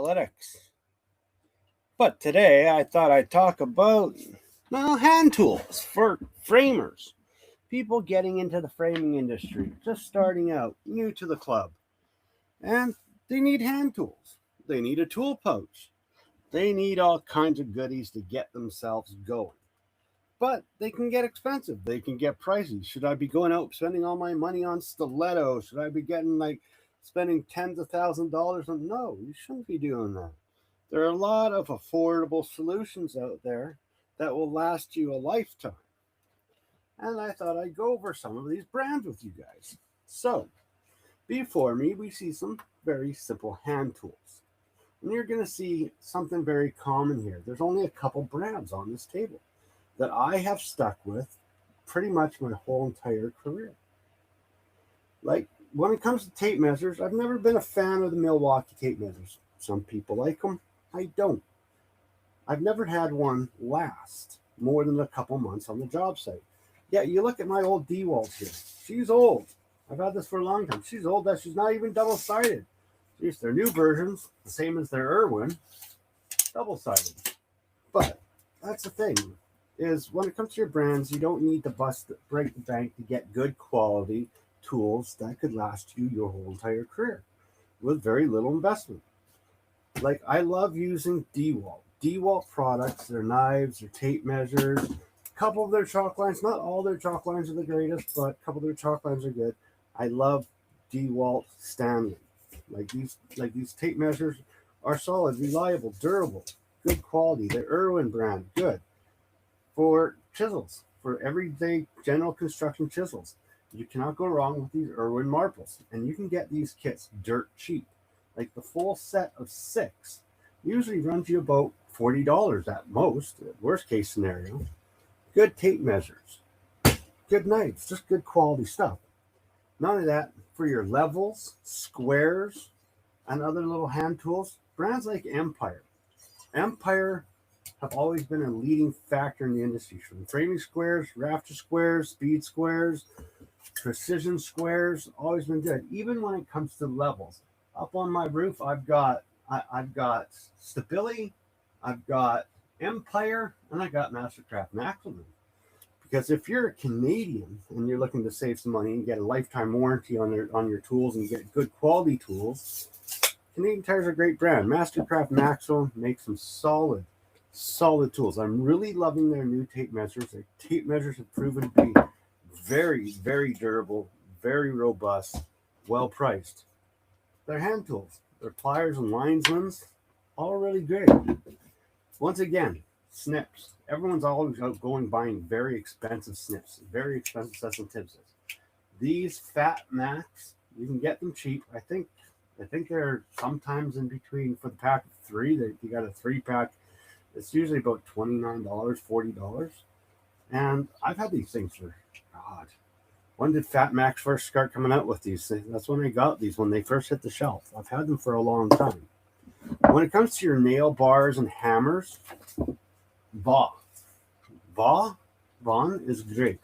analytics. But today I thought I'd talk about hand tools for framers. People getting into the framing industry, just starting out, new to the club. And they need hand tools. They need a tool pouch. They need all kinds of goodies to get themselves going. But they can get expensive. They can get pricey. Should I be going out spending all my money on stilettos? Should I be spending tens of thousands of dollars on? No, you shouldn't be doing that. There are a lot of affordable solutions out there that will last you a lifetime. And I thought I'd go over some of these brands with you guys. So, before me, we see some very simple hand tools. And you're going to see something very common here. There's only a couple brands on this table that I have stuck with pretty much my whole entire career. Like, when it comes to tape measures, I've never been a fan of the Milwaukee tape measures. Some people like them. I don't. I've never had one last more than a couple months on the job site. Yeah, you look at my old DeWalt here. She's old. I've had this for a long time. She's old. That she's not even double-sided. Jeez, their new versions, the same as their Irwin, double-sided. But that's the thing, is when it comes to your brands, you don't need to break the bank to get good quality tools that could last you your whole entire career with very little investment. Like, I love using DeWalt. DeWalt products, their knives, their tape measures, a couple of their chalk lines. Not all their chalk lines are the greatest, but a couple of their chalk lines are good. I love DeWalt Stanley. Like these tape measures are solid, reliable, durable, good quality. The Irwin brand, good. For chisels, for everyday general construction chisels, you cannot go wrong with these Irwin marbles. And you can get these kits dirt cheap. Like the full set of 6 usually runs you about $40 at most, worst case scenario. Good tape measures, good knives, just good quality stuff. None of that for your levels, squares, and other little hand tools. Brands like Empire. Empire have always been a leading factor in the industry, from framing squares, rafter squares, speed squares, precision squares, always been good. Even when it comes to levels. Up on my roof, I've got Stability, I've got Empire, and I got Mastercraft Maximum. Because if you're a Canadian and you're looking to save some money and get a lifetime warranty on your tools and get good quality tools, Canadian Tire's a great brand. Mastercraft Maximum makes some solid tools. I'm really loving their new tape measures. Their tape measures have proven to be very, very durable, very robust, well priced. Their hand tools, their pliers and linesmans, all really great. Once again, snips. Everyone's always out going buying very expensive snips, very expensive sets and tipses. These Fat Max, you can get them cheap. I think they're sometimes in between. For the pack of 3, you got a 3-pack. It's usually about $29, $40. And I've had these things for, God, when did Fat Max first start coming out with these things? That's when I got these, when they first hit the shelf. I've had them for a long time. When it comes to your nail bars and hammers, Vaughn is great.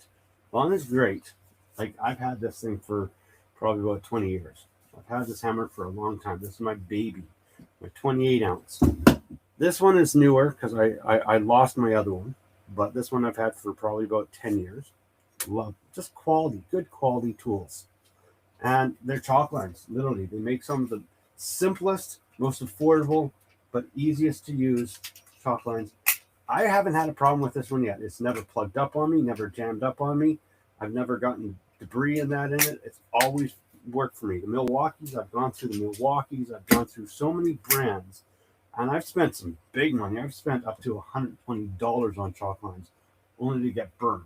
Vaughn is great. Like, I've had this thing for probably about 20 years. I've had this hammer for a long time. This is my baby, my 28 ounce. This one is newer because I lost my other one, but this one I've had for probably about 10 years. Love just quality, good quality tools. And they're chalk lines, literally. They make some of the simplest, most affordable, but easiest to use chalk lines. I haven't had a problem with this one yet. It's never plugged up on me, never jammed up on me. I've never gotten debris in it. It's always worked for me. The Milwaukees, I've gone through the Milwaukees. I've gone through so many brands, and I've spent some big money. I've spent up to $120 on chalk lines, only to get burned.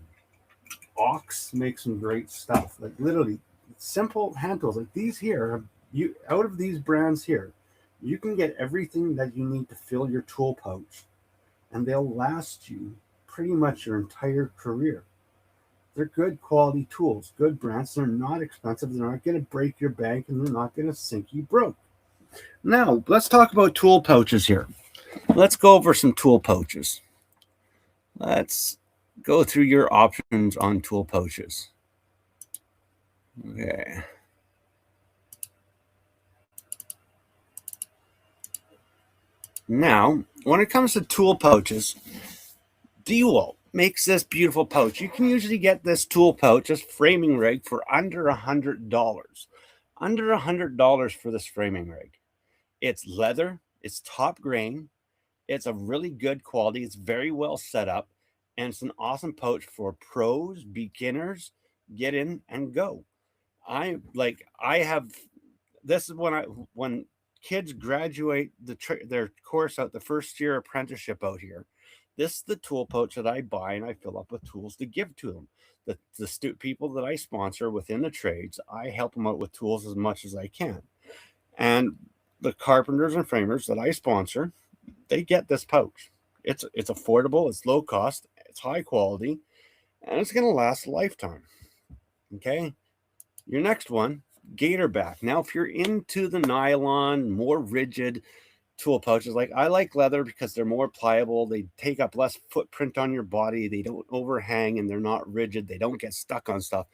Ox makes some great stuff. Like, literally, simple hand tools. Like these here, out of these brands here, you can get everything that you need to fill your tool pouch, and they'll last you pretty much your entire career. They're good quality tools, good brands. They're not expensive. They're not going to break your bank, and they're not going to sink you broke. Now, let's talk about tool pouches here. Let's go over some tool pouches. Let's go through your options on tool pouches. Okay. Now, when it comes to tool pouches, DeWalt makes this beautiful pouch. You can usually get this tool pouch, this framing rig, for under $100. Under $100 for this framing rig. It's leather, it's top grain, it's a really good quality, it's very well set up, and it's an awesome pouch for pros, beginners, get in and go. I have this is when kids graduate their course out, the first year apprenticeship out here. This is the tool pouch that I buy and I fill up with tools to give to them. The people that I sponsor within the trades, I help them out with tools as much as I can. And the carpenters and framers that I sponsor, they get this pouch. It's affordable, it's low cost, it's high quality, and it's going to last a lifetime. Okay, your next one, gator back. Now, if you're into the nylon, more rigid tool pouches, like I like leather because they're more pliable, they take up less footprint on your body, they don't overhang, and they're not rigid, they don't get stuck on stuff.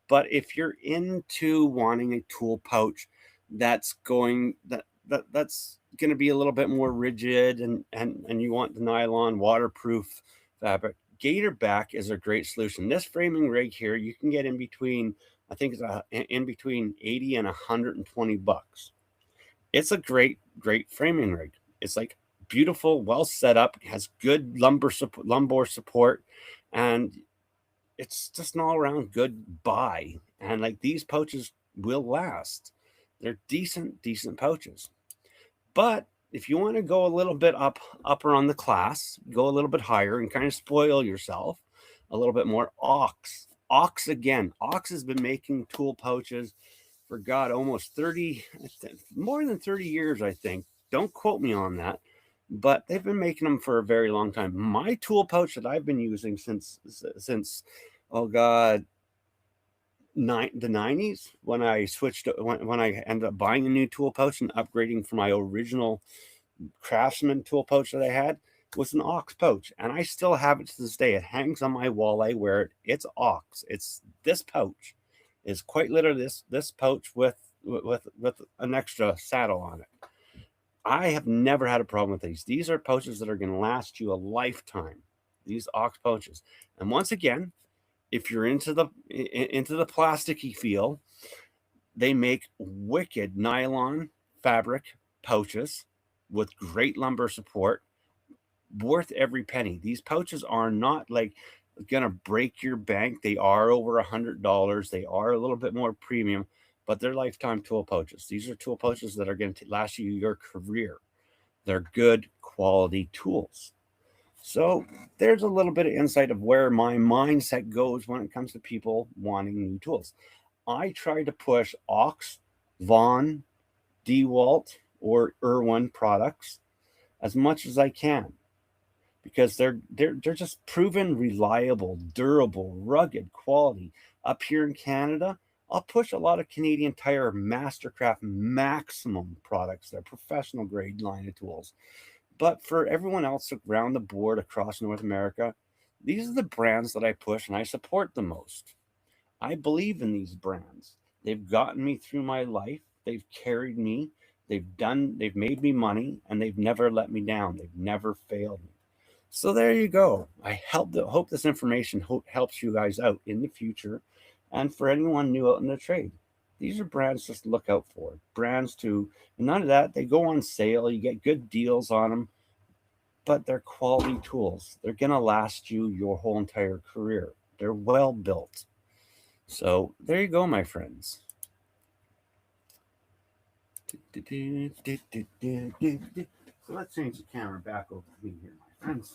But if you're into wanting a tool pouch that's going to be a little bit more rigid, and you want the nylon waterproof fabric, gator back is a great solution. This framing rig here, you can get in between, I think it's in between 80 and 120 bucks. It's a great framing rig. It's like beautiful, well set up, has good lumbar support, and it's just an all around good buy. And like, these pouches will last. They're decent pouches. But if you want to go a little bit upper on the class, go a little bit higher and kind of spoil yourself a little bit more, Ox. Ox has been making tool pouches for God, almost 30, more than 30 years, I think. Don't quote me on that, but they've been making them for a very long time. My tool pouch that I've been using since oh God, the 90s, when I switched, when I ended up buying a new tool pouch and upgrading from my original craftsman tool pouch that I had, was an Ox pouch, and I still have it to this day. It hangs on my wall. I wear it. It's Ox. It's this pouch is quite literally this pouch with an extra saddle on it. I have never had a problem with these. These are pouches that are going to last you a lifetime. These Ox pouches, and once again, if you're into the plasticky feel, they make wicked nylon fabric pouches with great lumbar support, worth every penny. These pouches are not like gonna break your bank. They are over $100. They are a little bit more premium, but they're lifetime tool pouches. These are tool pouches that are going to last you your career. They're good quality tools. So there's a little bit of insight of where my mindset goes when it comes to people wanting new tools. I try to push Ox, Vaughn, DeWalt, or Irwin products as much as I can, because they're just proven reliable, durable, rugged quality. Up here in Canada, I'll push a lot of Canadian Tire Mastercraft Maximum products. They're professional grade line of tools. But for everyone else around the board across North America, these are the brands that I push and I support the most. I believe in these brands. They've gotten me through my life. They've carried me. They've made me money, and they've never let me down. They've never failed me. So there you go. Hope this information helps you guys out in the future, and for anyone new out in the trade. These are brands just to look out for. Brands to, none of that. They go on sale. You get good deals on them, but they're quality tools. They're gonna last you your whole entire career. They're well built. So there you go, my friends. So let's change the camera back over to me here, my friends.